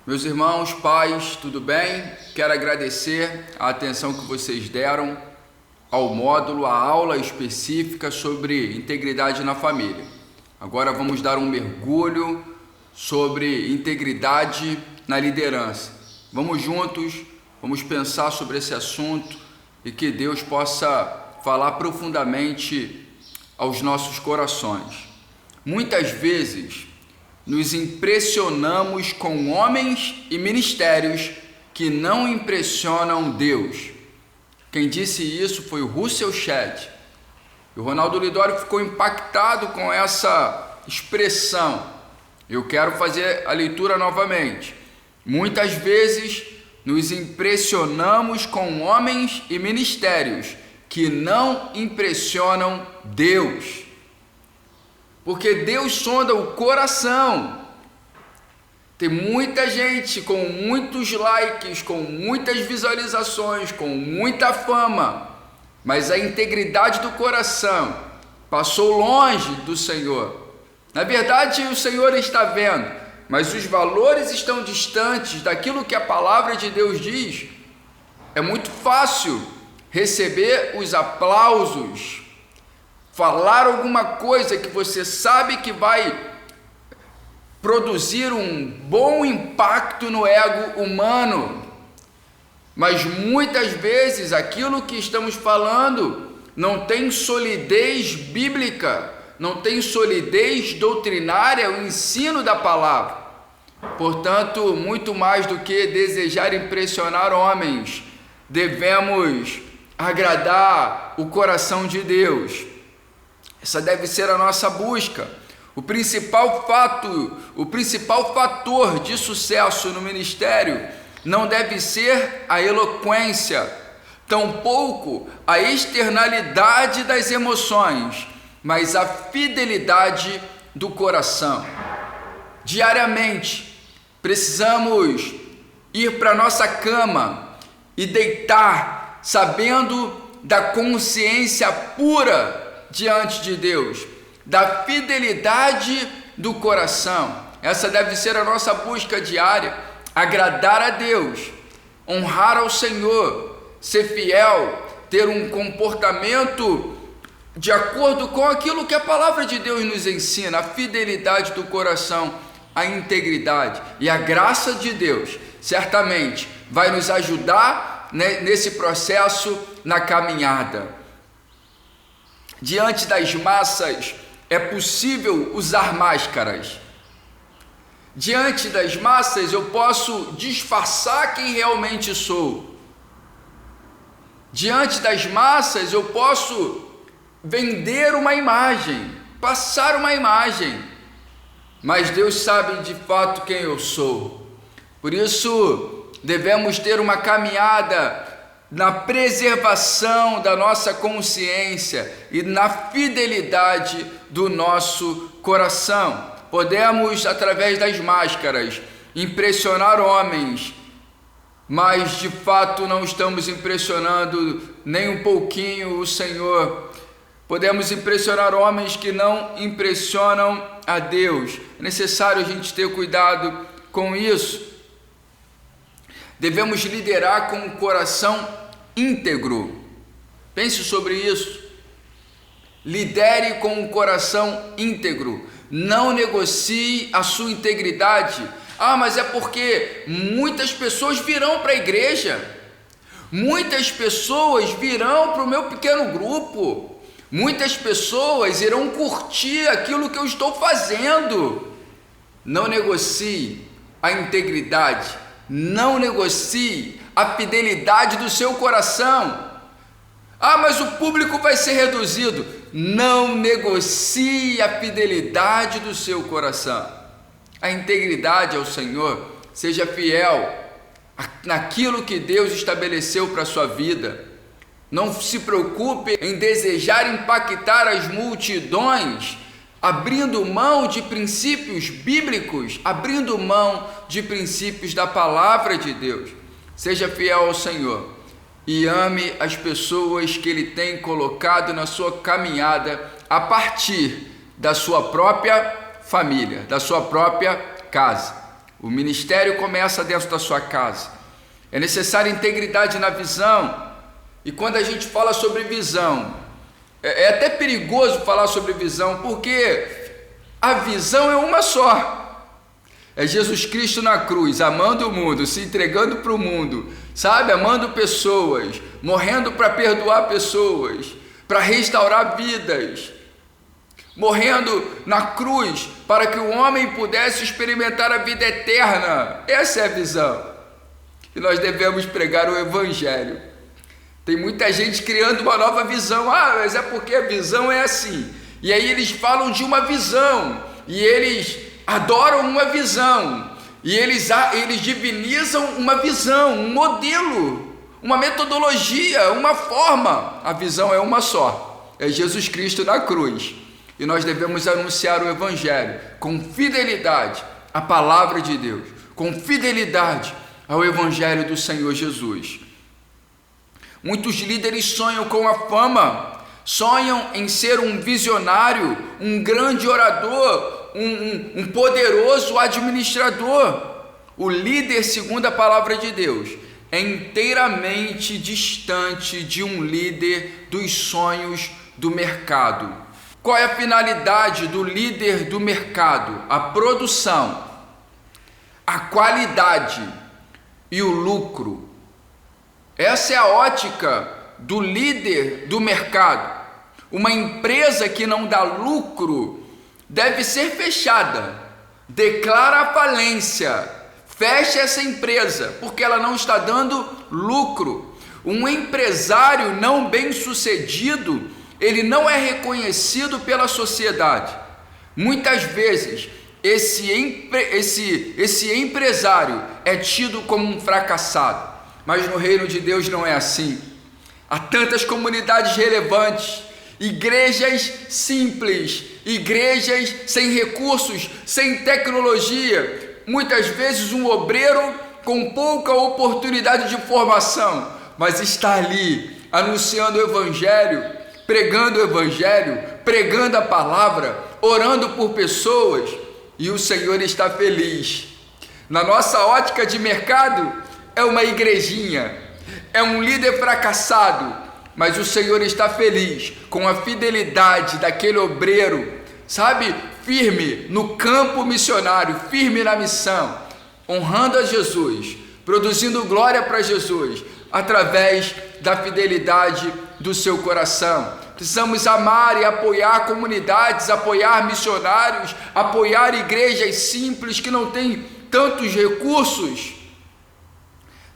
Meus irmãos, pais, tudo bem? Quero agradecer a atenção que vocês deram ao módulo, à aula específica sobre integridade na família. Agora vamos dar um mergulho sobre integridade na liderança. Vamos juntos, vamos pensar sobre esse assunto e que Deus possa falar profundamente aos nossos corações. Muitas vezes nos impressionamos com homens e ministérios que não impressionam Deus. Quem disse isso foi o Russell Shedd. E o Ronaldo Lidório ficou impactado com essa expressão. Eu quero fazer a leitura novamente. Muitas vezes nos impressionamos com homens e ministérios que não impressionam Deus. Porque Deus sonda o coração. Tem muita gente com muitos likes, com muitas visualizações, com muita fama, mas a integridade do coração passou longe do Senhor. Na verdade, o Senhor está vendo, mas os valores estão distantes daquilo que a palavra de Deus diz. É muito fácil receber os aplausos, falar alguma coisa que você sabe que vai produzir um bom impacto no ego humano, mas muitas vezes aquilo que estamos falando não tem solidez bíblica, não tem solidez doutrinária, o ensino da palavra. Portanto, muito mais do que desejar impressionar homens, devemos agradar o coração de Deus. Essa deve ser a nossa busca. O principal fator de sucesso no ministério não deve ser a eloquência, tampouco a externalidade das emoções, mas a fidelidade do coração. Diariamente, precisamos ir para nossa cama e deitar sabendo da consciência pura diante de Deus, da fidelidade do coração. Essa deve ser a nossa busca diária, agradar a Deus, honrar ao Senhor, ser fiel, ter um comportamento de acordo com aquilo que a palavra de Deus nos ensina, a fidelidade do coração, a integridade. E a graça de Deus certamente vai nos ajudar nesse processo, na caminhada. Diante das massas é possível usar máscaras. Diante das massas eu posso disfarçar quem realmente sou. Diante das massas eu posso vender uma imagem, passar uma imagem. Mas Deus sabe de fato quem eu sou. Por isso devemos ter uma caminhada na preservação da nossa consciência e na fidelidade do nosso coração. Podemos, através das máscaras, impressionar homens, mas de fato não estamos impressionando nem um pouquinho o Senhor. Podemos impressionar homens que não impressionam a Deus. É necessário a gente ter cuidado com isso. Devemos liderar com um coração íntegro. Pense sobre isso. Lidere com um coração íntegro. Não negocie a sua integridade. Mas é porque muitas pessoas virão para a igreja. Muitas pessoas virão para o meu pequeno grupo. Muitas pessoas irão curtir aquilo que eu estou fazendo. Não negocie a integridade. Não negocie a fidelidade do seu coração. Mas o público vai ser reduzido. Não negocie a fidelidade do seu coração. A integridade ao Senhor. Seja fiel naquilo que Deus estabeleceu para a sua vida. Não se preocupe em desejar impactar as multidões, abrindo mão de princípios bíblicos, abrindo mão de princípios da palavra de Deus. Seja fiel ao Senhor e ame as pessoas que Ele tem colocado na sua caminhada a partir da sua própria família, da sua própria casa. O ministério começa dentro da sua casa. É necessária integridade na visão. E quando a gente fala sobre visão, é até perigoso falar sobre visão, porque a visão é uma só. É Jesus Cristo na cruz, amando o mundo, se entregando para o mundo, sabe? Amando pessoas, morrendo para perdoar pessoas, para restaurar vidas, morrendo na cruz para que o homem pudesse experimentar a vida eterna. Essa é a visão. E nós devemos pregar o Evangelho. Tem muita gente criando uma nova visão. Mas é porque a visão é assim. E aí eles falam de uma visão, e eles adoram uma visão, e eles divinizam uma visão, um modelo, uma metodologia, uma forma. A visão é uma só, é Jesus Cristo na cruz, e nós devemos anunciar o Evangelho com fidelidade à palavra de Deus, com fidelidade ao Evangelho do Senhor Jesus. Muitos líderes sonham com a fama, sonham em ser um visionário, um grande orador, um poderoso administrador. O líder, segundo a palavra de Deus, é inteiramente distante de um líder dos sonhos do mercado. Qual é a finalidade do líder do mercado? A produção, a qualidade e o lucro. Essa é a ótica do líder do mercado. Uma empresa que não dá lucro deve ser fechada. Declara a falência, fecha essa empresa, porque ela não está dando lucro. Um empresário não bem-sucedido, ele não é reconhecido pela sociedade. Muitas vezes esse empresário é tido como um fracassado, mas no reino de Deus não é assim. Há tantas comunidades relevantes, igrejas simples, igrejas sem recursos, sem tecnologia, muitas vezes um obreiro com pouca oportunidade de formação, mas está ali anunciando o Evangelho, pregando a palavra, orando por pessoas, e o Senhor está feliz. Na nossa ótica de mercado, é uma igrejinha, é um líder fracassado, mas o Senhor está feliz com a fidelidade daquele obreiro, sabe, firme no campo missionário, firme na missão, honrando a Jesus, produzindo glória para Jesus, através da fidelidade do seu coração. Precisamos amar e apoiar comunidades, apoiar missionários, apoiar igrejas simples que não têm tantos recursos.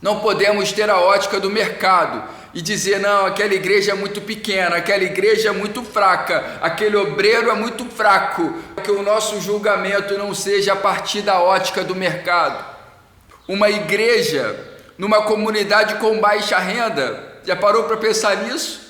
Não podemos ter a ótica do mercado e dizer, não, aquela igreja é muito pequena, aquela igreja é muito fraca, aquele obreiro é muito fraco. Que o nosso julgamento não seja a partir da ótica do mercado. Uma igreja numa comunidade com baixa renda, já parou para pensar nisso?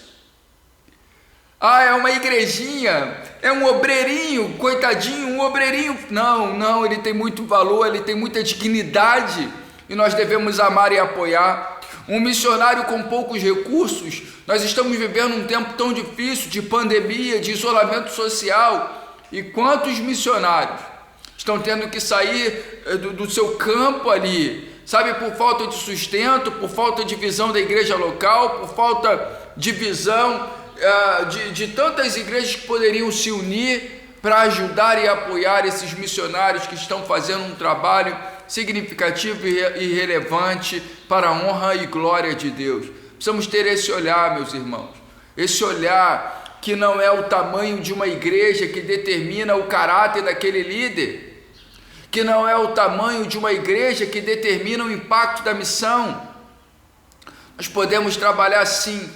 É uma igrejinha, é um obreirinho, coitadinho, um obreirinho. Não, ele tem muito valor, ele tem muita dignidade, e nós devemos amar e apoiar. Um missionário com poucos recursos, nós estamos vivendo um tempo tão difícil de pandemia, de isolamento social, e quantos missionários estão tendo que sair do seu campo ali, sabe, por falta de sustento, por falta de visão da igreja local, por falta de visão de tantas igrejas que poderiam se unir para ajudar e apoiar esses missionários que estão fazendo um trabalho significativo e relevante para a honra e glória de Deus. Precisamos ter esse olhar, meus irmãos, esse olhar que não é o tamanho de uma igreja que determina o caráter daquele líder, que não é o tamanho de uma igreja que determina o impacto da missão. Nós podemos trabalhar sim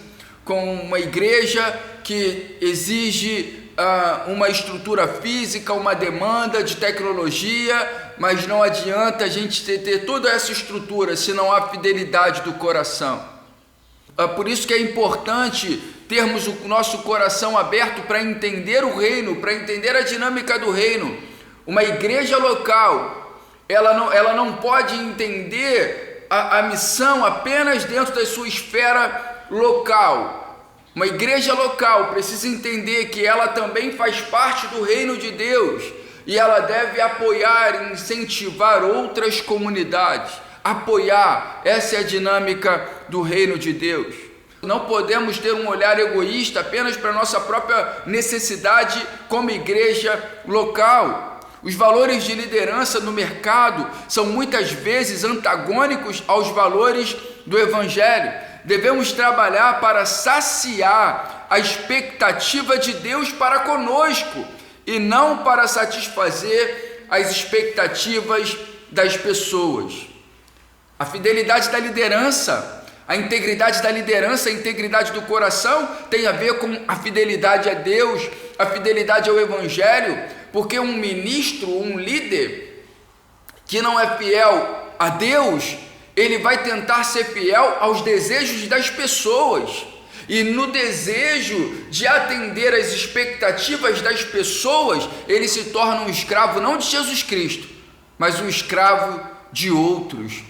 com uma igreja que exige uma estrutura física, uma demanda de tecnologia, mas não adianta a gente ter toda essa estrutura se não há fidelidade do coração. Por isso que é importante termos o nosso coração aberto para entender o reino, para entender a dinâmica do reino. Uma igreja local, ela não pode entender a missão apenas dentro da sua esfera local. Uma igreja local precisa entender que ela também faz parte do reino de Deus, e ela deve apoiar e incentivar outras comunidades. Apoiar, essa é a dinâmica do reino de Deus. Não podemos ter um olhar egoísta apenas para a nossa própria necessidade como igreja local. Os valores de liderança no mercado são muitas vezes antagônicos aos valores do Evangelho. Devemos trabalhar para saciar a expectativa de Deus para conosco e não para satisfazer as expectativas das pessoas. A fidelidade da liderança, a integridade da liderança, a integridade do coração tem a ver com a fidelidade a Deus, a fidelidade ao Evangelho, porque um ministro, um líder que não é fiel a Deus, ele vai tentar ser fiel aos desejos das pessoas, e no desejo de atender às expectativas das pessoas, ele se torna um escravo não de Jesus Cristo, mas um escravo de outros,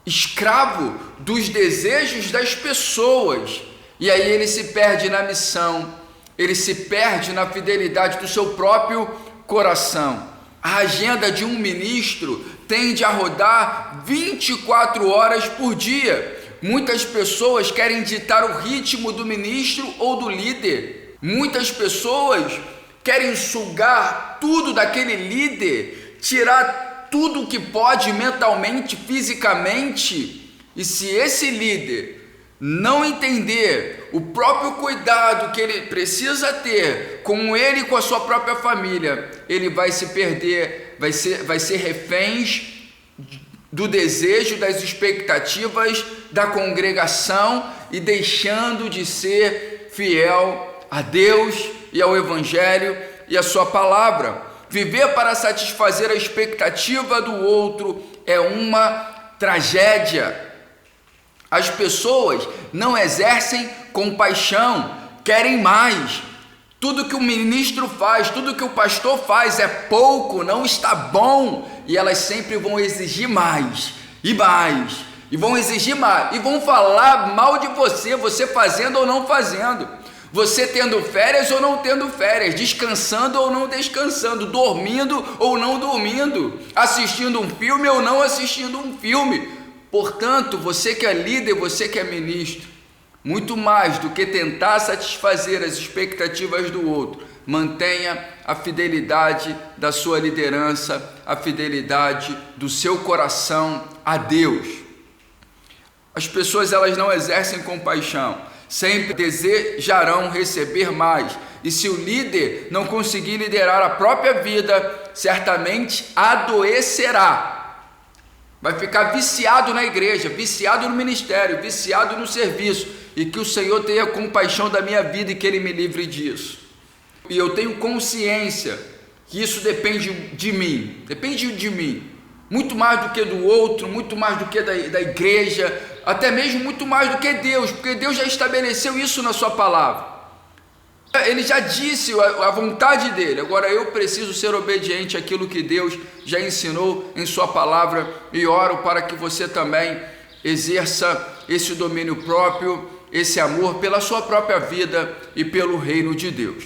escravo dos desejos das pessoas, e aí ele se perde na missão, ele se perde na fidelidade do seu próprio coração. A agenda de um ministro tende a rodar 24 horas por dia. Muitas pessoas querem ditar o ritmo do ministro ou do líder. Muitas pessoas querem sugar tudo daquele líder, tirar tudo que pode mentalmente, fisicamente, e se esse líder não entender o próprio cuidado que ele precisa ter com ele e com a sua própria família, ele vai se perder, vai ser reféns do desejo, das expectativas da congregação e deixando de ser fiel a Deus e ao Evangelho e à sua palavra. Viver para satisfazer a expectativa do outro é uma tragédia. As pessoas não exercem compaixão, querem mais. Tudo que o ministro faz, tudo que o pastor faz é pouco, não está bom, e elas sempre vão exigir mais, e mais, e vão exigir mais, e vão falar mal de você, você fazendo ou não fazendo, você tendo férias ou não tendo férias, descansando ou não descansando, dormindo ou não dormindo, assistindo um filme ou não assistindo um filme. Portanto, você que é líder, você que é ministro, muito mais do que tentar satisfazer as expectativas do outro, mantenha a fidelidade da sua liderança, a fidelidade do seu coração a Deus. As pessoas, elas não exercem compaixão, sempre desejarão receber mais, e se o líder não conseguir liderar a própria vida, certamente adoecerá. Vai ficar viciado na igreja, viciado no ministério, viciado no serviço, e que o Senhor tenha compaixão da minha vida e que Ele me livre disso. E eu tenho consciência que isso depende de mim, muito mais do que do outro, muito mais do que da igreja, até mesmo muito mais do que Deus, porque Deus já estabeleceu isso na sua palavra. Ele já disse a vontade dele, agora eu preciso ser obediente àquilo que Deus já ensinou em sua palavra, e oro para que você também exerça esse domínio próprio, esse amor pela sua própria vida e pelo reino de Deus.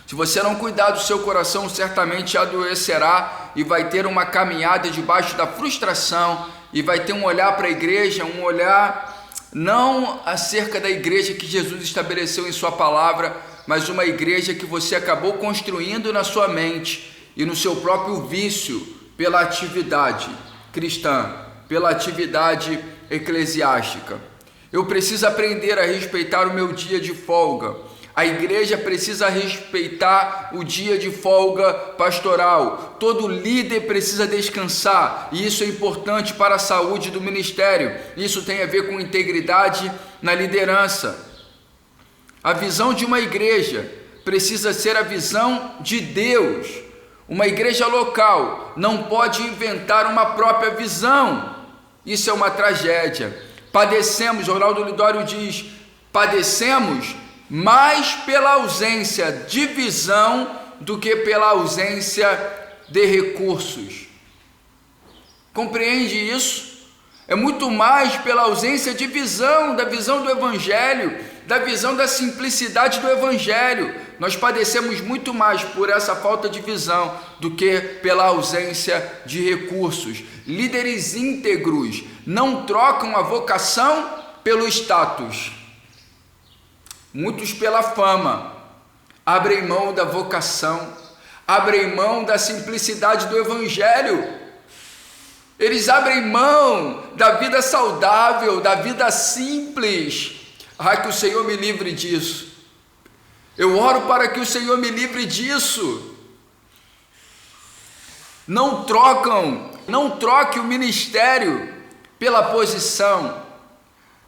Se você não cuidar do seu coração, certamente adoecerá e vai ter uma caminhada debaixo da frustração, e vai ter um olhar para a igreja, um olhar não acerca da igreja que Jesus estabeleceu em sua palavra, mas uma igreja que você acabou construindo na sua mente e no seu próprio vício pela atividade cristã, pela atividade eclesiástica. Eu preciso aprender a respeitar o meu dia de folga. A igreja precisa respeitar o dia de folga pastoral. Todo líder precisa descansar, e isso é importante para a saúde do ministério. Isso tem a ver com integridade na liderança. A visão de uma igreja precisa ser a visão de Deus. Uma igreja local não pode inventar uma própria visão. Isso é uma tragédia. Padecemos, Ronaldo Lidório diz, padecemos mais pela ausência de visão do que pela ausência de recursos. Compreende isso? É muito mais pela ausência de visão, da visão do Evangelho, da visão da simplicidade do Evangelho, nós padecemos muito mais por essa falta de visão do que pela ausência de recursos. Líderes íntegros não trocam a vocação pelo status. Muitos pela fama abrem mão da vocação, abrem mão da simplicidade do evangelho. Eles abrem mão da vida saudável, da vida simples. Ai, que o Senhor me livre disso. Eu oro para que o Senhor me livre disso. Não troque o ministério pela posição.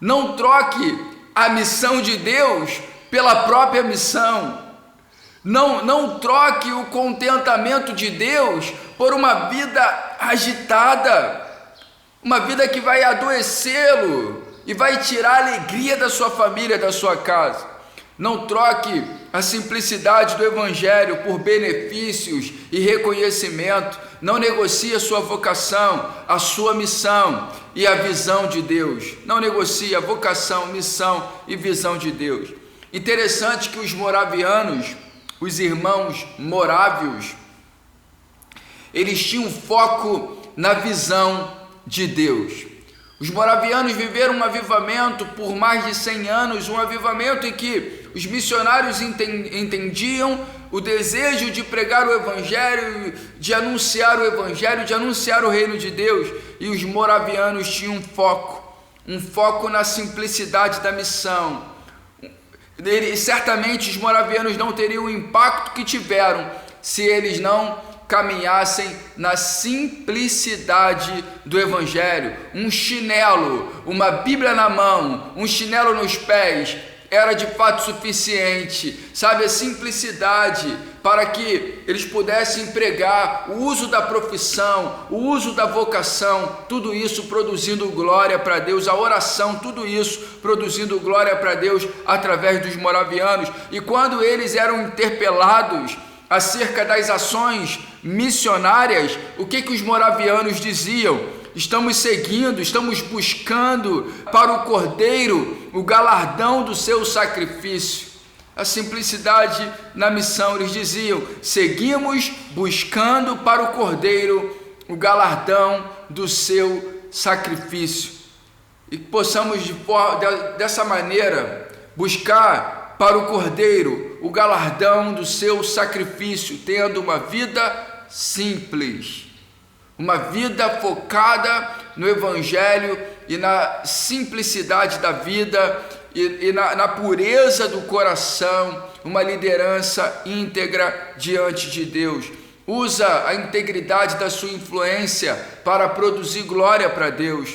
Não troque a missão de Deus pela própria missão. Não troque o contentamento de Deus por uma vida agitada, uma vida que vai adoecê-lo e vai tirar a alegria da sua família, da sua casa. Não troque a simplicidade do evangelho por benefícios e reconhecimento. Não negocie a sua vocação, a sua missão e a visão de Deus. Não negocie a vocação, missão e visão de Deus. Interessante que os moravianos, os irmãos morávios, eles tinham foco na visão de Deus. Os moravianos viveram um avivamento por mais de 100 anos, um avivamento em que os missionários entendiam o desejo de pregar o evangelho, de anunciar o evangelho, de anunciar o reino de Deus, e os moravianos tinham um foco na simplicidade da missão. Certamente os moravianos não teriam o impacto que tiveram se eles não caminhassem na simplicidade do evangelho. Um chinelo, uma Bíblia na mão, um chinelo nos pés era de fato suficiente, sabe? A simplicidade para que eles pudessem pregar, o uso da profissão, o uso da vocação, tudo isso produzindo glória para Deus, a oração, tudo isso produzindo glória para Deus através dos moravianos. E quando eles eram interpelados acerca das ações missionárias, o que os moravianos diziam? Estamos seguindo, estamos buscando para o Cordeiro o galardão do seu sacrifício. A simplicidade na missão, eles diziam: seguimos buscando para o Cordeiro o galardão do seu sacrifício. E que possamos dessa maneira buscar para o Cordeiro o galardão do seu sacrifício, tendo uma vida simples, uma vida focada no evangelho e na simplicidade da vida e na pureza do coração, uma liderança íntegra diante de Deus. Usa a integridade da sua influência para produzir glória para Deus.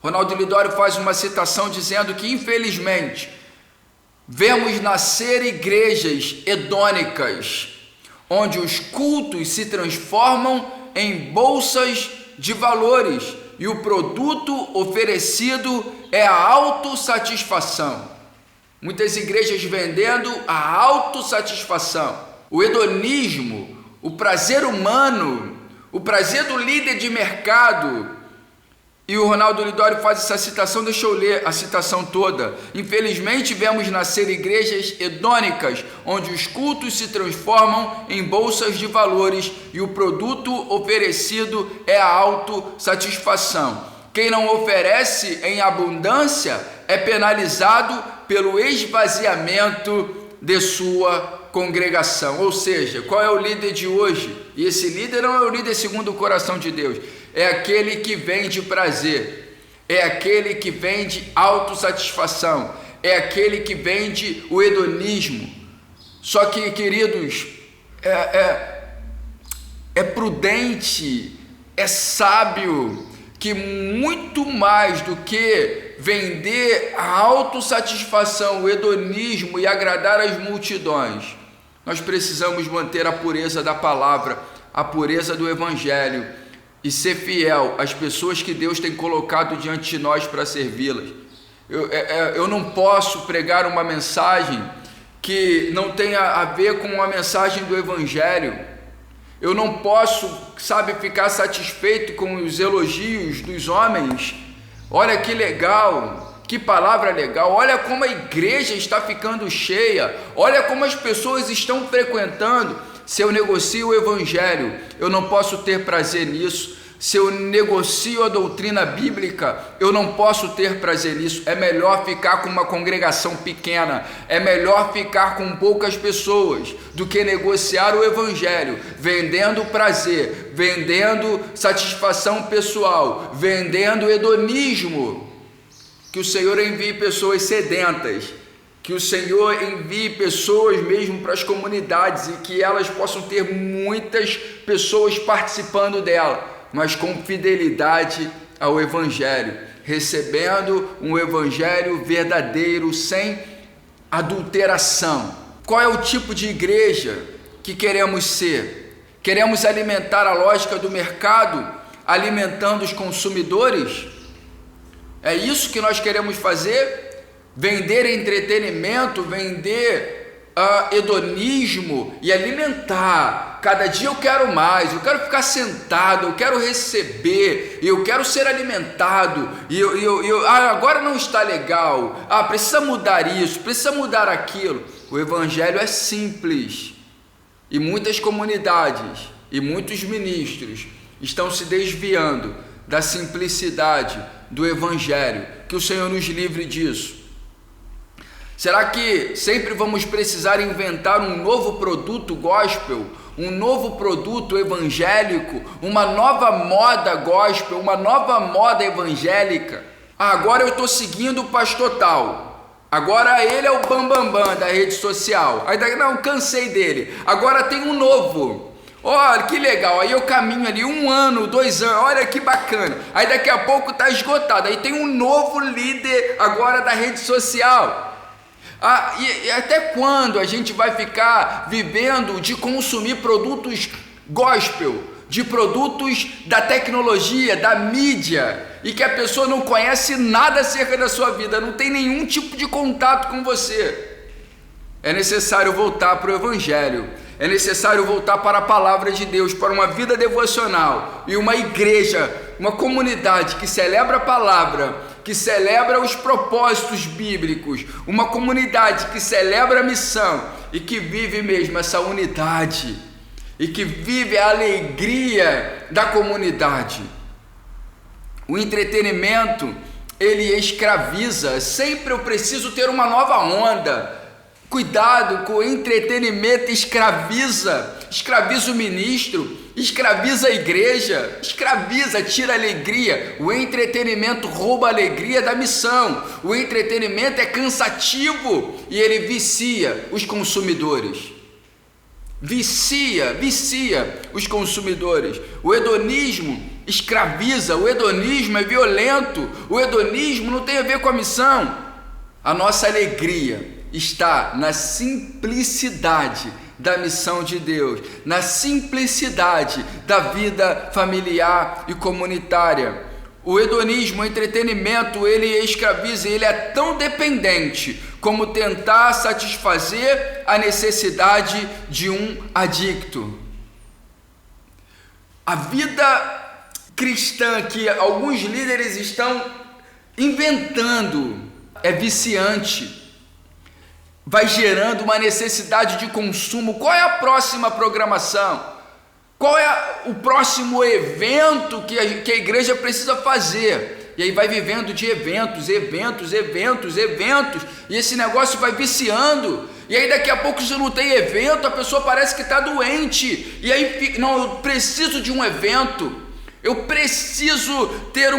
Ronaldo Lidório faz uma citação dizendo que, infelizmente, vemos nascer igrejas hedônicas, onde os cultos se transformam em bolsas de valores e o produto oferecido é a autossatisfação. Muitas igrejas vendendo a autossatisfação, o hedonismo, o prazer humano, o prazer do líder de mercado. E o Ronaldo Lidório faz essa citação, deixa eu ler a citação toda. Infelizmente vemos nascer igrejas hedônicas, onde os cultos se transformam em bolsas de valores e o produto oferecido é a autossatisfação. Quem não oferece em abundância é penalizado pelo esvaziamento de sua congregação. Ou seja, qual é o líder de hoje? E esse líder não é o líder segundo o coração de Deus. É aquele que vende prazer, é aquele que vende autossatisfação, é aquele que vende o hedonismo. Só que, queridos, é prudente, é sábio, que muito mais do que vender a autossatisfação, o hedonismo e agradar as multidões, nós precisamos manter a pureza da palavra, a pureza do evangelho, e ser fiel às pessoas que Deus tem colocado diante de nós para servi-las. Eu não posso pregar uma mensagem que não tenha a ver com uma mensagem do evangelho. Eu não posso, ficar satisfeito com os elogios dos homens. Olha que legal, que palavra legal, olha como a igreja está ficando cheia, olha como as pessoas estão frequentando. Se eu negocio o evangelho, eu não posso ter prazer nisso. Se eu negocio a doutrina bíblica, eu não posso ter prazer nisso. É melhor ficar com uma congregação pequena, é melhor ficar com poucas pessoas do que negociar o evangelho, vendendo prazer, vendendo satisfação pessoal, vendendo hedonismo. Que o Senhor envie pessoas sedentas, que o Senhor envie pessoas mesmo para as comunidades e que elas possam ter muitas pessoas participando dela, mas com fidelidade ao evangelho, recebendo um evangelho verdadeiro, sem adulteração. Qual é o tipo de igreja que queremos ser? Queremos alimentar a lógica do mercado, alimentando os consumidores? É isso que nós queremos fazer? Vender entretenimento, vender hedonismo e alimentar. Cada dia eu quero mais, eu quero ficar sentado, eu quero receber, eu quero ser alimentado, agora não está legal, precisa mudar isso, precisa mudar aquilo. O evangelho é simples e muitas comunidades e muitos ministros estão se desviando da simplicidade do evangelho. Que o Senhor nos livre disso. Será que sempre vamos precisar inventar um novo produto gospel, um novo produto evangélico, uma nova moda gospel, uma nova moda evangélica? Agora eu estou seguindo o pastor tal, agora ele é o bambambam da rede social, não, cansei dele, agora tem um novo. Olha que legal, aí eu caminho ali 1 ano, 2 anos, olha que bacana, aí daqui a pouco está esgotado, aí tem um novo líder agora da rede social. E até quando a gente vai ficar vivendo de consumir produtos gospel, de produtos da tecnologia, da mídia, e que a pessoa não conhece nada acerca da sua vida, não tem nenhum tipo de contato com você? É necessário voltar para o evangelho, é necessário voltar para a palavra de Deus, para uma vida devocional e uma igreja, uma comunidade que celebra a palavra, que celebra os propósitos bíblicos, uma comunidade que celebra a missão e que vive mesmo essa unidade e que vive a alegria da comunidade. O entretenimento, ele escraviza. Sempre eu preciso ter uma nova onda. Cuidado com o entretenimento, escraviza o ministro, escraviza a igreja, escraviza, tira a alegria. O entretenimento rouba a alegria da missão. O entretenimento é cansativo e ele vicia os consumidores. Vicia os consumidores. O hedonismo escraviza, o hedonismo é violento, o hedonismo não tem a ver com a missão. A nossa alegria está na simplicidade da missão de Deus, na simplicidade da vida familiar e comunitária. O hedonismo, o entretenimento, ele escraviza, ele é tão dependente como tentar satisfazer a necessidade de um adicto. A vida cristã que alguns líderes estão inventando é viciante, vai gerando uma necessidade de consumo. Qual é a próxima programação? Qual é o próximo evento que a igreja precisa fazer? E aí vai vivendo de eventos, e esse negócio vai viciando, e aí daqui a pouco se não tem evento, a pessoa parece que está doente, e aí, não, eu preciso de um evento, eu preciso ter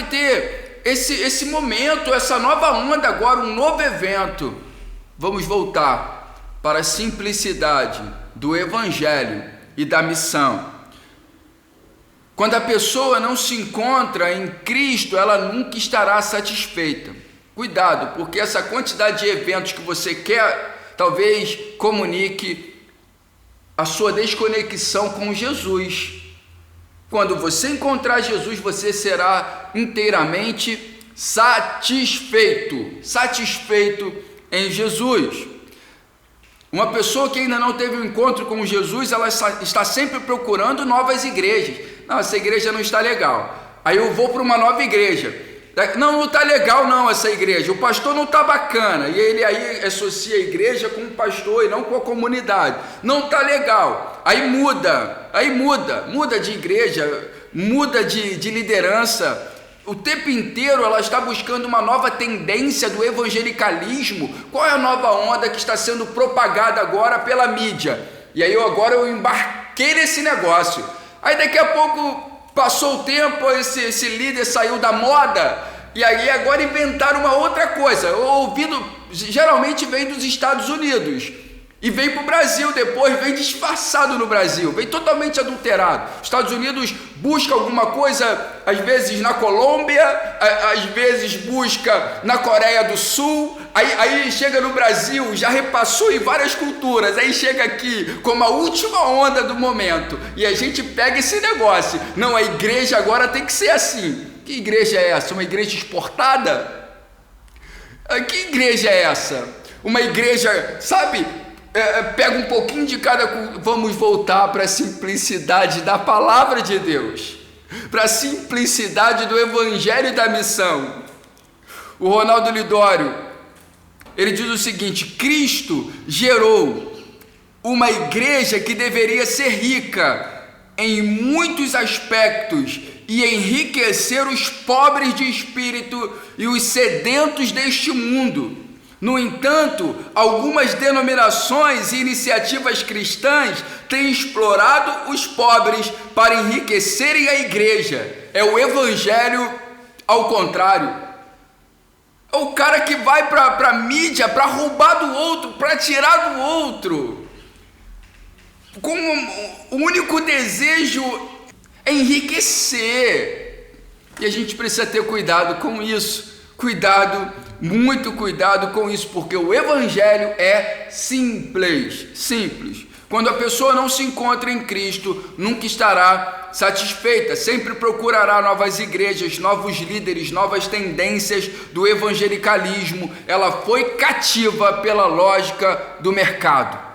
ter esse momento, essa nova onda agora, um novo evento. Vamos voltar para a simplicidade do evangelho e da missão. Quando a pessoa não se encontra em Cristo, ela nunca estará satisfeita. Cuidado, porque essa quantidade de eventos que você quer, talvez comunique a sua desconexão com Jesus. Quando você encontrar Jesus, você será inteiramente satisfeito em Jesus. Uma pessoa que ainda não teve um encontro com Jesus, ela está sempre procurando novas igrejas. Não, essa igreja não está legal, aí eu vou para uma nova igreja. Não está legal não essa igreja, o pastor não está bacana, e ele aí associa a igreja com o pastor e não com a comunidade, não está legal, aí muda de igreja, muda de liderança. O tempo inteiro ela está buscando uma nova tendência do evangelicalismo. Qual é a nova onda que está sendo propagada agora pela mídia? E aí agora eu embarquei nesse negócio. Aí daqui a pouco passou o tempo, esse líder saiu da moda, e aí agora inventaram uma outra coisa. Ouvido, geralmente vem dos Estados Unidos e vem para o Brasil depois, vem disfarçado no Brasil, vem totalmente adulterado. Os Estados Unidos busca alguma coisa, às vezes na Colômbia, às vezes busca na Coreia do Sul, aí chega no Brasil, já repassou em várias culturas, aí chega aqui como a última onda do momento, e a gente pega esse negócio. Não, a igreja agora tem que ser assim. Que igreja é essa? Uma igreja exportada? Que igreja é essa? Uma igreja, sabe, pega um pouquinho de cada. Vamos voltar para a simplicidade da palavra de Deus, para a simplicidade do evangelho e da missão. O Ronaldo Lidório, ele diz o seguinte: Cristo gerou uma igreja que deveria ser rica em muitos aspectos e enriquecer os pobres de espírito e os sedentos deste mundo. No entanto, algumas denominações e iniciativas cristãs têm explorado os pobres para enriquecerem a igreja. É o evangelho ao contrário. É o cara que vai para a mídia para roubar do outro, para tirar do outro, com o único desejo é enriquecer. E a gente precisa ter cuidado com isso. Cuidado, muito cuidado com isso, porque o evangelho é simples. Quando a pessoa não se encontra em Cristo, nunca estará satisfeita, sempre procurará novas igrejas, novos líderes, novas tendências do evangelicalismo. Ela foi cativa pela lógica do mercado.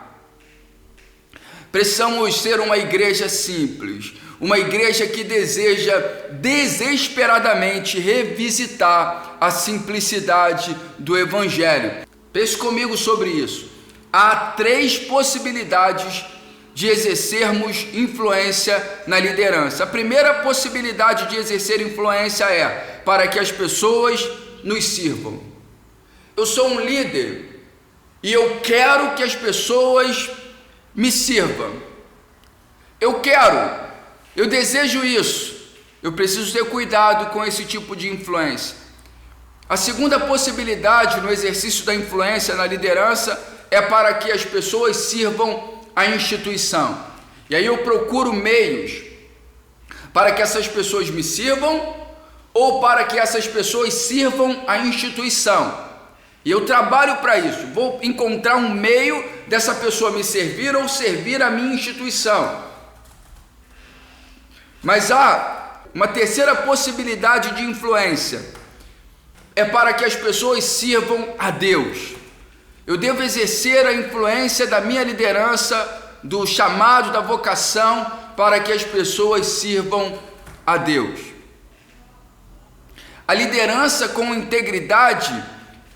Precisamos ser uma igreja simples, uma igreja que deseja desesperadamente revisitar a simplicidade do evangelho. Pense comigo sobre isso. Há 3 possibilidades de exercermos influência na liderança. A primeira possibilidade de exercer influência é para que as pessoas nos sirvam. Eu sou um líder e eu quero que as pessoas me sirvam. Eu desejo isso. Eu preciso ter cuidado com esse tipo de influência. A segunda possibilidade no exercício da influência na liderança é para que as pessoas sirvam a instituição. E aí eu procuro meios para que essas pessoas me sirvam ou para que essas pessoas sirvam a instituição. E eu trabalho para isso. Vou encontrar um meio dessa pessoa me servir ou servir a minha instituição. Mas há uma terceira possibilidade de influência. É para que as pessoas sirvam a Deus. Eu devo exercer a influência da minha liderança, do chamado, da vocação, para que as pessoas sirvam a Deus. A liderança com integridade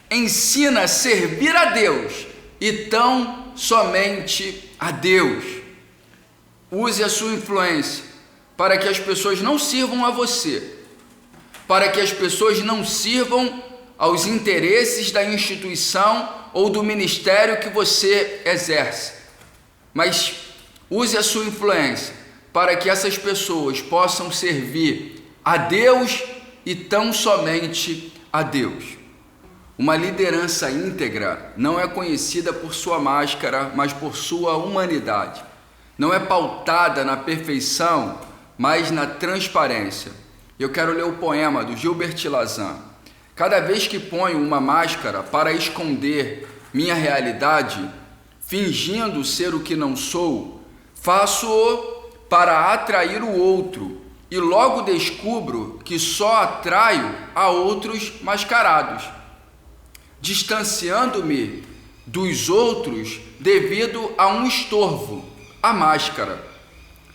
ensina a servir a Deus e tão somente a Deus. Use a sua influência para que as pessoas não sirvam a você, para que as pessoas não sirvam aos interesses da instituição ou do ministério que você exerce, mas use a sua influência para que essas pessoas possam servir a Deus e tão somente a Deus. Uma liderança íntegra não é conhecida por sua máscara, mas por sua humanidade. Não é pautada na perfeição, mas na transparência. Eu quero ler o poema do Gilbert Lazan. Cada vez que ponho uma máscara para esconder minha realidade, fingindo ser o que não sou, faço-o para atrair o outro e logo descubro que só atraio a outros mascarados, distanciando-me dos outros devido a um estorvo, a máscara.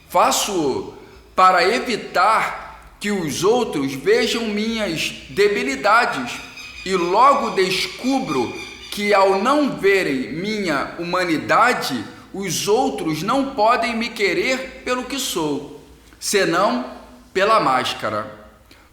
Faço-o para evitar que os outros vejam minhas debilidades e logo descubro que ao não verem minha humanidade, os outros não podem me querer pelo que sou, senão pela máscara.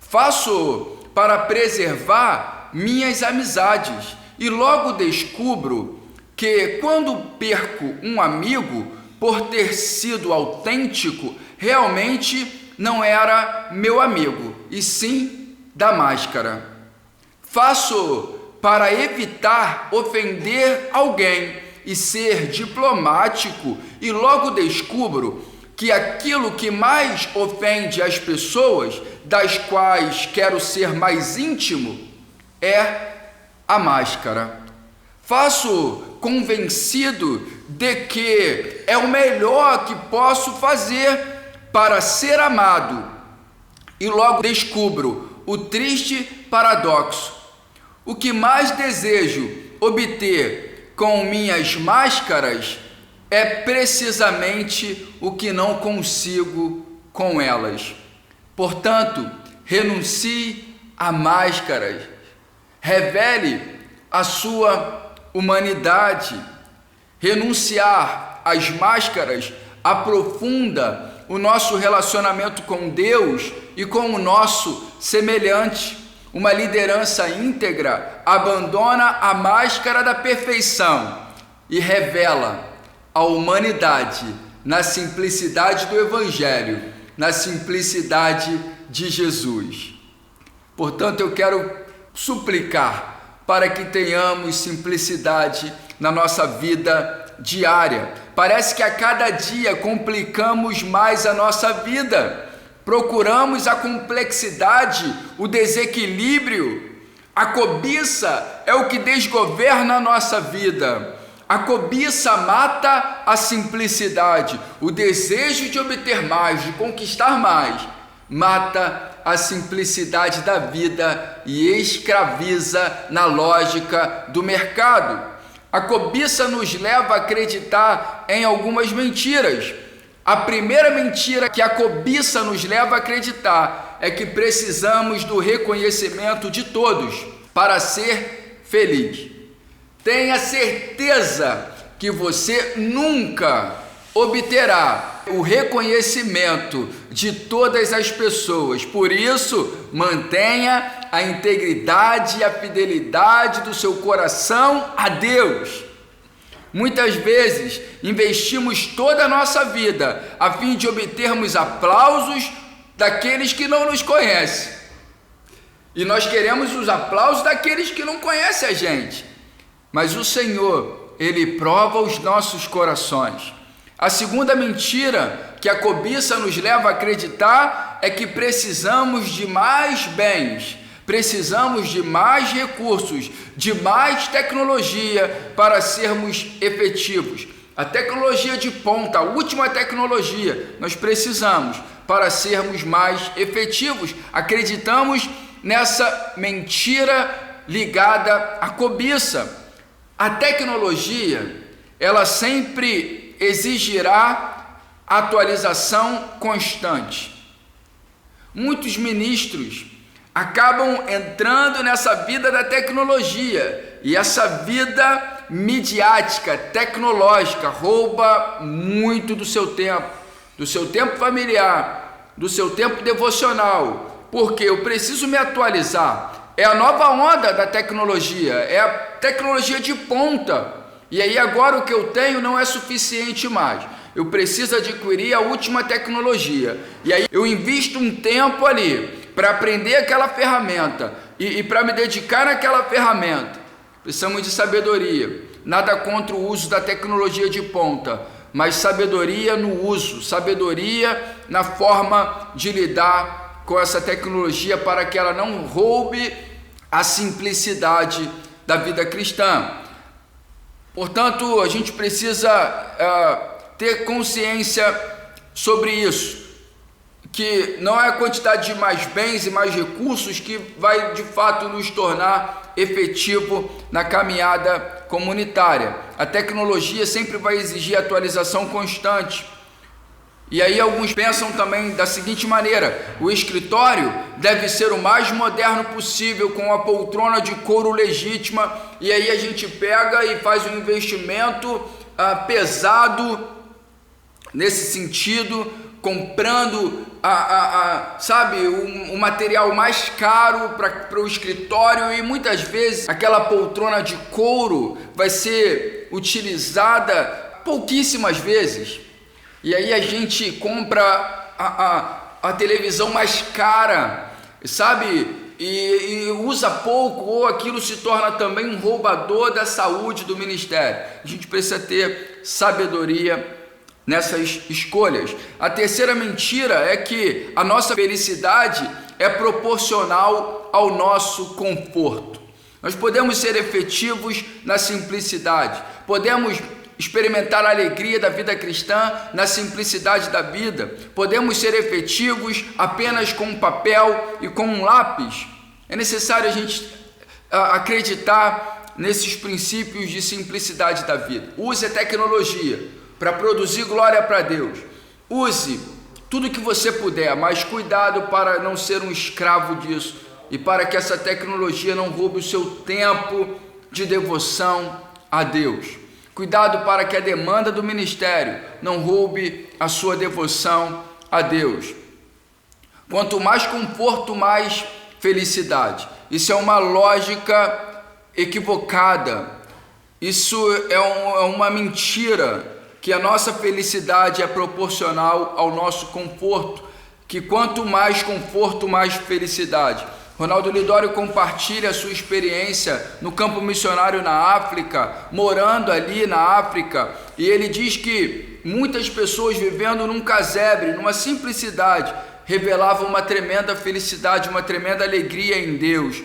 Faço para preservar minhas amizades e logo descubro que quando perco um amigo por ter sido autêntico, realmente não era meu amigo, e sim da máscara. Faço para evitar ofender alguém e ser diplomático e logo descubro que aquilo que mais ofende as pessoas, das quais quero ser mais íntimo, é a máscara. Faço convencido de que é o melhor que posso fazer para ser amado e logo descubro o triste paradoxo. O que mais desejo obter com minhas máscaras é precisamente o que não consigo com elas. Portanto, renuncie a máscaras, revele a sua humanidade. Renunciar às máscaras aprofunda o nosso relacionamento com Deus e com o nosso semelhante. Uma liderança íntegra abandona a máscara da perfeição e revela a humanidade na simplicidade do Evangelho, na simplicidade de Jesus. Portanto, eu quero suplicar para que tenhamos simplicidade na nossa vida diária. Parece que a cada dia complicamos mais a nossa vida. Procuramos a complexidade, o desequilíbrio. A cobiça é o que desgoverna a nossa vida. A cobiça mata a simplicidade. O desejo de obter mais, de conquistar mais, mata a simplicidade da vida e escraviza na lógica do mercado. A cobiça nos leva a acreditar em algumas mentiras. A primeira mentira que a cobiça nos leva a acreditar é que precisamos do reconhecimento de todos para ser feliz. Tenha certeza que você nunca obterá o reconhecimento de todas as pessoas. Por isso, mantenha a integridade e a fidelidade do seu coração a Deus. Muitas vezes investimos toda a nossa vida a fim de obtermos aplausos daqueles que não nos conhecem. E nós queremos os aplausos daqueles que não conhecem a gente. Mas o Senhor, Ele prova os nossos corações. A segunda mentira que a cobiça nos leva a acreditar é que precisamos de mais bens, precisamos de mais recursos, de mais tecnologia para sermos efetivos. A tecnologia de ponta, a última tecnologia, nós precisamos para sermos mais efetivos. Acreditamos nessa mentira ligada à cobiça. A tecnologia, ela sempre exigirá atualização constante. Muitos ministros acabam entrando nessa vida da tecnologia e essa vida midiática, tecnológica, rouba muito do seu tempo familiar, do seu tempo devocional, porque eu preciso me atualizar. É a nova onda da tecnologia, é a tecnologia de ponta, e aí agora o que eu tenho não é suficiente mais. Eu preciso adquirir a última tecnologia, e aí eu invisto um tempo ali para aprender aquela ferramenta e para me dedicar naquela ferramenta. Precisamos de sabedoria, nada contra o uso da tecnologia de ponta, mas sabedoria no uso, sabedoria na forma de lidar com essa tecnologia para que ela não roube a simplicidade da vida cristã. Portanto, a gente precisa ter consciência sobre isso, que não é a quantidade de mais bens e mais recursos que vai de fato nos tornar efetivo na caminhada comunitária. A tecnologia sempre vai exigir atualização constante E aí alguns pensam também da seguinte maneira: o escritório deve ser o mais moderno possível, com a poltrona de couro legítima, e aí a gente pega e faz um investimento pesado nesse sentido, comprando sabe, um material mais caro para o escritório, e muitas vezes aquela poltrona de couro vai ser utilizada pouquíssimas vezes. E aí a gente compra a televisão mais cara, sabe, e usa pouco, ou aquilo se torna também um roubador da saúde do ministério. A gente precisa ter sabedoria nessas escolhas. A terceira mentira é que a nossa felicidade é proporcional ao nosso conforto. Nós podemos ser efetivos na simplicidade, podemos experimentar a alegria da vida cristã na simplicidade da vida, podemos ser efetivos apenas com um papel e com um lápis. É necessário a gente acreditar nesses princípios de simplicidade da vida. Use a tecnologia para produzir glória para Deus. Use tudo que você puder, mas cuidado para não ser um escravo disso e para que essa tecnologia não roube o seu tempo de devoção a Deus. Cuidado para que a demanda do ministério não roube a sua devoção a Deus. Quanto mais conforto, mais felicidade. Isso é uma lógica equivocada. Isso é uma mentira, que a nossa felicidade é proporcional ao nosso conforto, que quanto mais conforto, mais felicidade. Ronaldo Lidório compartilha a sua experiência no campo missionário na África, morando ali na África, e ele diz que muitas pessoas vivendo num casebre, numa simplicidade, revelavam uma tremenda felicidade, uma tremenda alegria em Deus,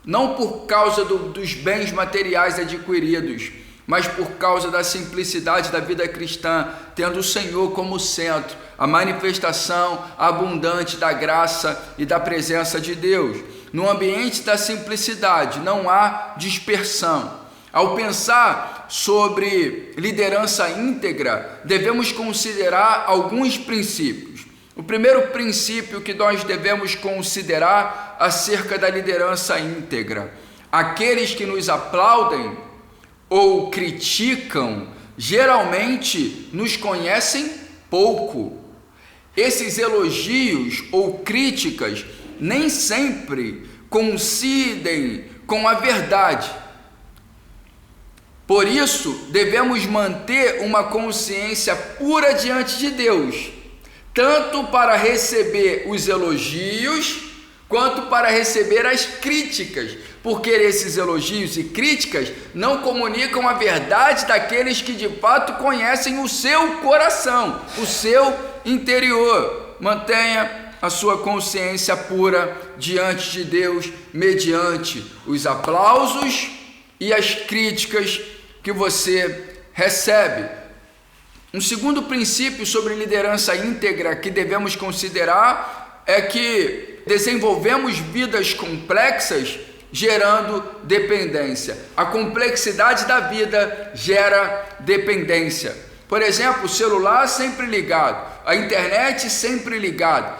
não por causa dos bens materiais adquiridos, mas por causa da simplicidade da vida cristã, tendo o Senhor como centro, a manifestação abundante da graça e da presença de Deus. No ambiente da simplicidade não há dispersão. Ao pensar sobre liderança íntegra, devemos considerar alguns princípios. O primeiro princípio que nós devemos considerar acerca da liderança íntegra: aqueles que nos aplaudem ou criticam geralmente nos conhecem pouco. Esses elogios ou críticas nem sempre coincidem com a verdade. Por isso, devemos manter uma consciência pura diante de Deus, tanto para receber os elogios, quanto para receber as críticas, porque esses elogios e críticas não comunicam a verdade daqueles que de fato conhecem o seu coração, o seu interior. Mantenha a sua consciência pura diante de Deus, mediante os aplausos e as críticas que você recebe. Um segundo princípio sobre liderança íntegra que devemos considerar é que desenvolvemos vidas complexas gerando dependência. A complexidade da vida gera dependência. Por exemplo, o celular sempre ligado, a internet sempre ligado,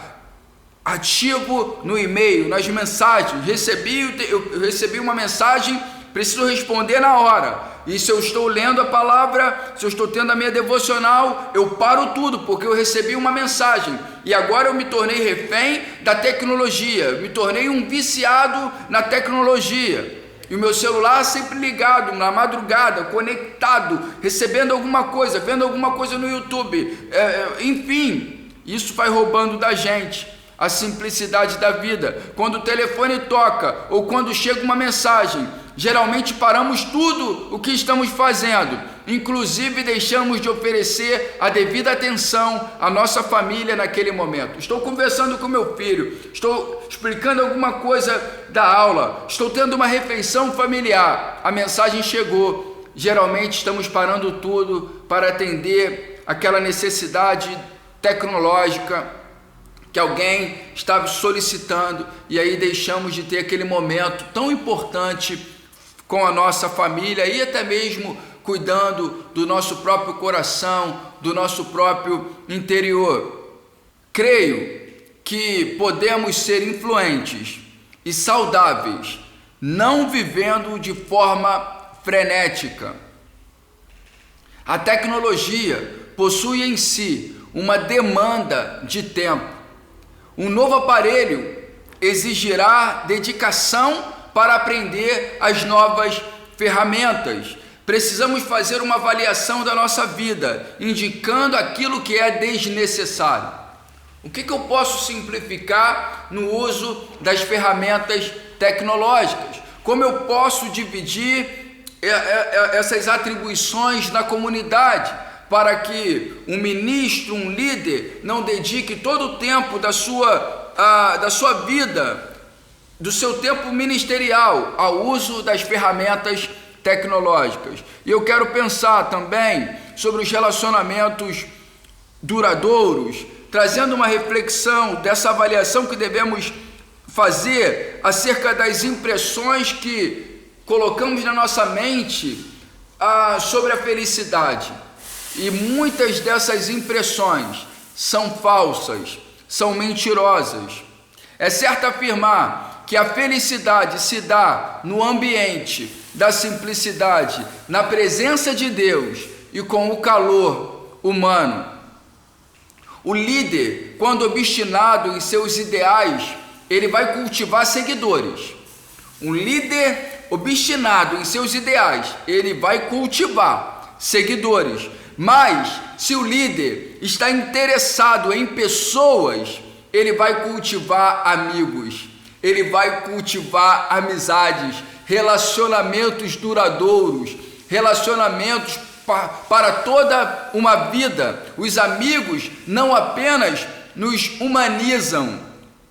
ativo no e-mail, nas mensagens, eu recebi uma mensagem, preciso responder na hora. E se eu estou lendo a palavra, se eu estou tendo a minha devocional, eu paro tudo, porque eu recebi uma mensagem. E agora eu me tornei refém da tecnologia, me tornei um viciado na tecnologia. E o meu celular sempre ligado, na madrugada, conectado, recebendo alguma coisa, vendo alguma coisa no YouTube. Enfim, isso vai roubando da gente a simplicidade da vida. Quando o telefone toca ou quando chega uma mensagem, geralmente paramos tudo o que estamos fazendo, inclusive deixamos de oferecer a devida atenção à nossa família naquele momento. Estou conversando com meu filho, estou explicando alguma coisa da aula, estou tendo uma refeição familiar, a mensagem chegou. Geralmente estamos parando tudo para atender aquela necessidade tecnológica que alguém estava solicitando, e aí deixamos de ter aquele momento tão importante com a nossa família, e até mesmo cuidando do nosso próprio coração, do nosso próprio interior. Creio que podemos ser influentes e saudáveis, não vivendo de forma frenética. A tecnologia possui em si uma demanda de tempo. Um novo aparelho exigirá dedicação para aprender as novas ferramentas. Precisamos fazer uma avaliação da nossa vida, indicando aquilo que é desnecessário. O que eu posso simplificar no uso das ferramentas tecnológicas? Como eu posso dividir essas atribuições na comunidade para que um ministro, um líder, não dedique todo o tempo da sua vida, do seu tempo ministerial, ao uso das ferramentas tecnológicas? E eu quero pensar também sobre os relacionamentos duradouros, trazendo uma reflexão dessa avaliação que devemos fazer acerca das impressões que colocamos na nossa mente sobre a felicidade. E muitas dessas impressões são falsas, são mentirosas. É certo afirmar que a felicidade se dá no ambiente da simplicidade, na presença de Deus e com o calor humano. O líder, quando obstinado em seus ideais, ele vai cultivar seguidores. Um líder obstinado em seus ideais, ele vai cultivar seguidores. Mas, se o líder está interessado em pessoas, ele vai cultivar amigos, ele vai cultivar amizades, relacionamentos duradouros, relacionamentos para toda uma vida. Os amigos não apenas nos humanizam,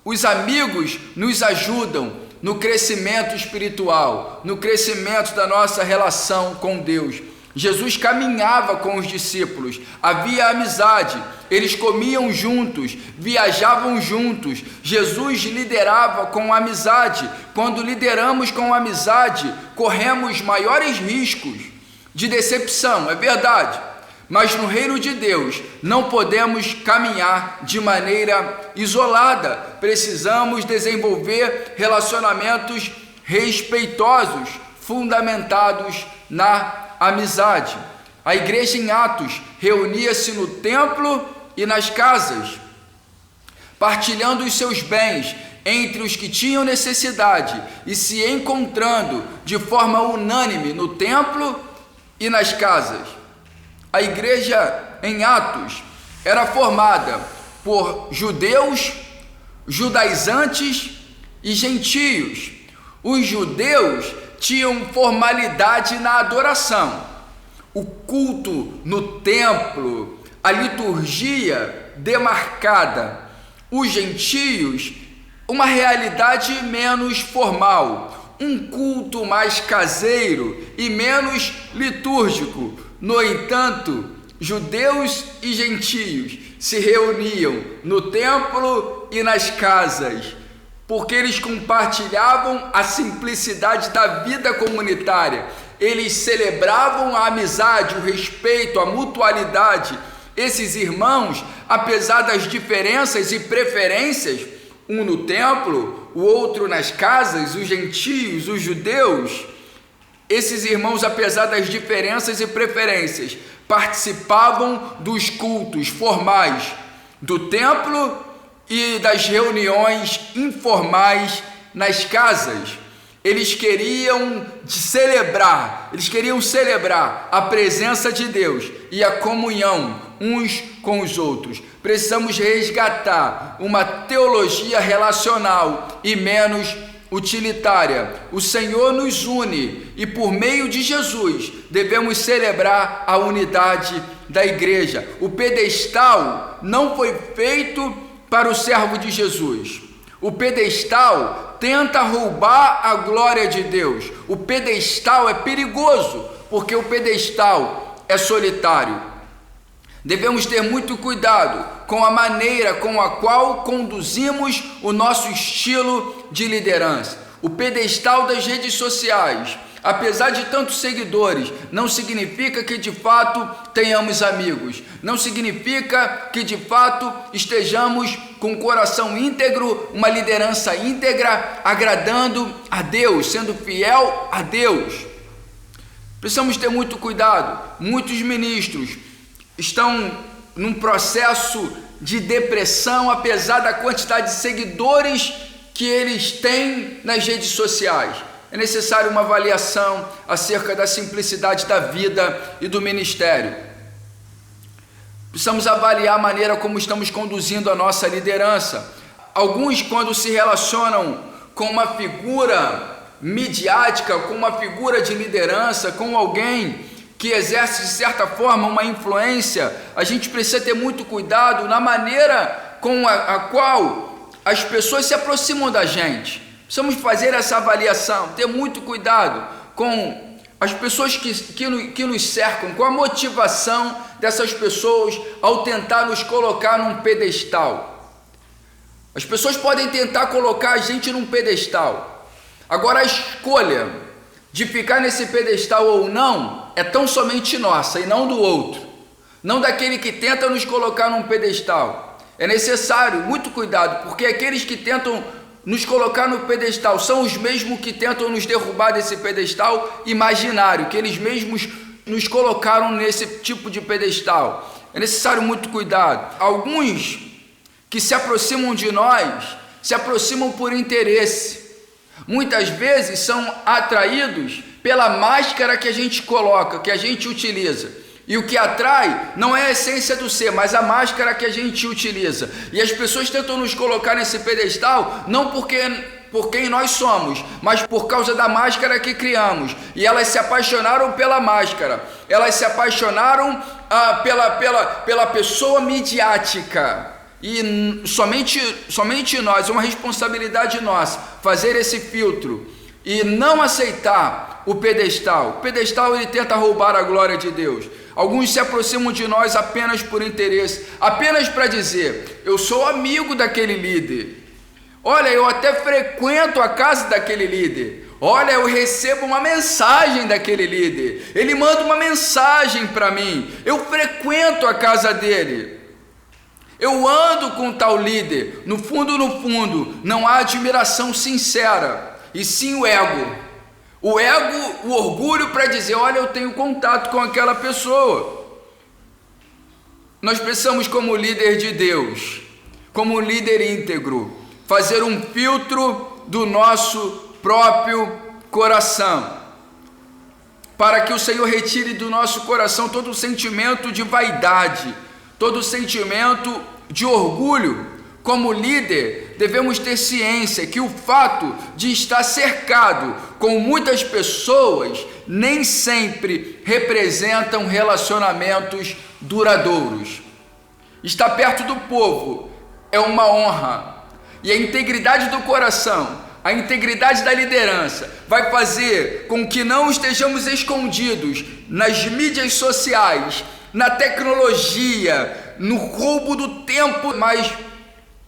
os amigos nos ajudam no crescimento espiritual, no crescimento da nossa relação com Deus. Jesus caminhava com os discípulos, havia amizade, eles comiam juntos, viajavam juntos. Jesus liderava com amizade. Quando lideramos com amizade, corremos maiores riscos de decepção, é verdade, mas no reino de Deus não podemos caminhar de maneira isolada. Precisamos desenvolver relacionamentos respeitosos, fundamentados na amizade. A igreja em Atos reunia-se no templo e nas casas, partilhando os seus bens entre os que tinham necessidade e se encontrando de forma unânime no templo e nas casas. A igreja em Atos era formada por judeus, judaizantes e gentios. Os judeus tinham formalidade na adoração, o culto no templo, a liturgia demarcada. Os gentios, uma realidade menos formal, um culto mais caseiro e menos litúrgico. No entanto, judeus e gentios se reuniam no templo e nas casas, porque eles compartilhavam a simplicidade da vida comunitária. Eles celebravam a amizade, o respeito, a mutualidade. Esses irmãos, apesar das diferenças e preferências, um no templo, o outro nas casas, os gentios, os judeus, esses irmãos, apesar das diferenças e preferências, participavam dos cultos formais do templo e das reuniões informais nas casas. Eles queriam celebrar a presença de Deus e a comunhão uns com os outros. Precisamos resgatar uma teologia relacional e menos utilitária. O Senhor nos une e por meio de Jesus devemos celebrar a unidade da igreja. O pedestal não foi feito para o servo de Jesus. O pedestal tenta roubar a glória de Deus. O pedestal é perigoso, porque o pedestal é solitário. Devemos ter muito cuidado com a maneira com a qual conduzimos o nosso estilo de liderança. O pedestal das redes sociais, Apesar de tantos seguidores, não significa que de fato tenhamos amigos. Não significa que de fato estejamos com o coração íntegro, uma liderança íntegra, agradando a Deus, sendo fiel a Deus. Precisamos ter muito cuidado. Muitos ministros estão num processo de depressão, apesar da quantidade de seguidores que eles têm nas redes sociais. É necessário uma avaliação acerca da simplicidade da vida e do ministério. Precisamos avaliar a maneira como estamos conduzindo a nossa liderança. Alguns, quando se relacionam com uma figura midiática, com uma figura de liderança, com alguém que exerce de certa forma uma influência, a gente precisa ter muito cuidado na maneira com a qual as pessoas se aproximam da gente. Precisamos fazer essa avaliação, ter muito cuidado com as pessoas que nos cercam, com a motivação dessas pessoas ao tentar nos colocar num pedestal. As pessoas podem tentar colocar a gente num pedestal. Agora a escolha de ficar nesse pedestal ou não é tão somente nossa e não do outro, não daquele que tenta nos colocar num pedestal. É necessário muito cuidado, porque aqueles que tentam nos colocar no pedestal são os mesmos que tentam nos derrubar desse pedestal imaginário, que eles mesmos nos colocaram nesse tipo de pedestal. É necessário muito cuidado. Alguns que se aproximam de nós se aproximam por interesse. Muitas vezes são atraídos pela máscara que a gente coloca, que a gente utiliza. E o que atrai não é a essência do ser, mas a máscara que a gente utiliza. E as pessoas tentam nos colocar nesse pedestal não por quem nós somos, mas por causa da máscara que criamos. E elas se apaixonaram pela máscara. Elas se apaixonaram pela pessoa midiática. E somente nós, é uma responsabilidade nossa, fazer esse filtro e não aceitar o pedestal. O pedestal, ele tenta roubar a glória de Deus. Alguns se aproximam de nós apenas por interesse, apenas para dizer: eu sou amigo daquele líder. Olha, eu até frequento a casa daquele líder. Olha, eu recebo uma mensagem daquele líder. Ele manda uma mensagem para mim. Eu frequento a casa dele. Eu ando com tal líder. No fundo, não há admiração sincera, e sim o ego. O ego, o orgulho para dizer: olha, eu tenho contato com aquela pessoa. Nós precisamos, como líder de Deus, como líder íntegro, fazer um filtro do nosso próprio coração, para que o Senhor retire do nosso coração todo o sentimento de vaidade, todo o sentimento de orgulho. Como líder, devemos ter ciência que o fato de estar cercado com muitas pessoas nem sempre representam relacionamentos duradouros. Estar perto do povo é uma honra, e a integridade do coração, a integridade da liderança vai fazer com que não estejamos escondidos nas mídias sociais, na tecnologia, no roubo do tempo, mas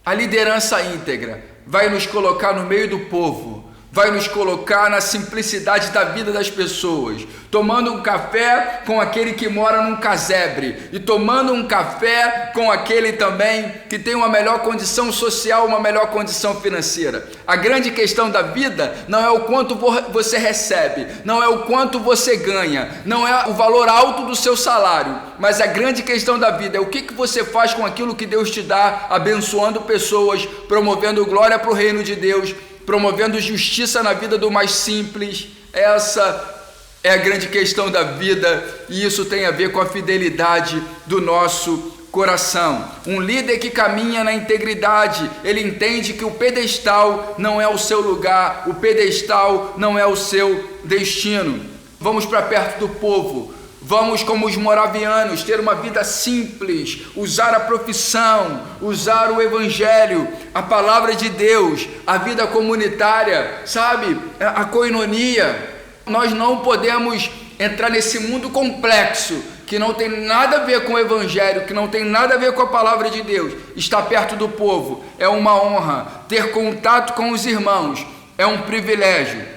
a liderança íntegra vai nos colocar no meio do povo, vai nos colocar na simplicidade da vida das pessoas, tomando um café com aquele que mora num casebre e tomando um café com aquele também que tem uma melhor condição social, uma melhor condição financeira. A grande questão da vida não é o quanto você recebe, não é o quanto você ganha, não é o valor alto do seu salário, mas a grande questão da vida é o que você faz com aquilo que Deus te dá, abençoando pessoas, promovendo glória para o reino de Deus, promovendo justiça na vida do mais simples. Essa é a grande questão da vida, e isso tem a ver com a fidelidade do nosso coração. Um líder que caminha na integridade, ele entende que o pedestal não é o seu lugar, o pedestal não é o seu destino. Vamos para perto do povo. Vamos, como os moravianos, ter uma vida simples, usar a profissão, usar o evangelho, a palavra de Deus, a vida comunitária, sabe? A koinonia. Nós não podemos entrar nesse mundo complexo, que não tem nada a ver com o evangelho, que não tem nada a ver com a palavra de Deus. Estar perto do povo é uma honra, ter contato com os irmãos é um privilégio.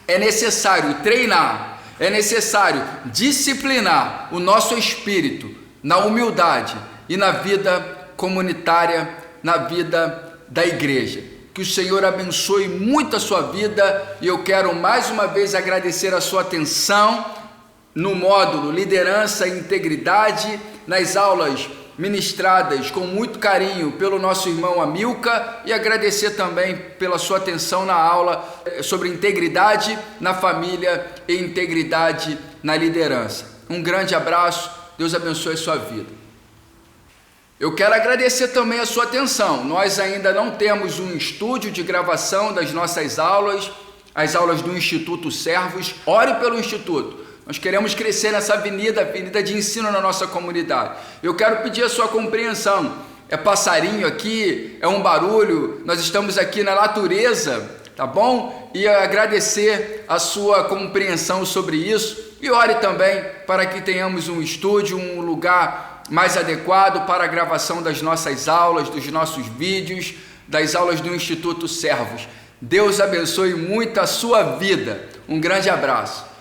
É necessário treinar, é necessário disciplinar o nosso espírito na humildade e na vida comunitária, na vida da igreja. Que o Senhor abençoe muito a sua vida, e eu quero mais uma vez agradecer a sua atenção no módulo Liderança e Integridade, nas aulas ministradas com muito carinho pelo nosso irmão Amilcar, e agradecer também pela sua atenção na aula sobre integridade na família e integridade na liderança. Um grande abraço, Deus abençoe a sua vida. Eu quero agradecer também a sua atenção. Nós ainda não temos um estúdio de gravação das nossas aulas, as aulas do Instituto Servos. Ore pelo Instituto. Nós queremos crescer nessa avenida de ensino na nossa comunidade. Eu quero pedir a sua compreensão. É passarinho aqui, é um barulho, nós estamos aqui na natureza, tá bom? E agradecer a sua compreensão sobre isso. E ore também para que tenhamos um estúdio, um lugar mais adequado para a gravação das nossas aulas, dos nossos vídeos, das aulas do Instituto Servos. Deus abençoe muito a sua vida. Um grande abraço.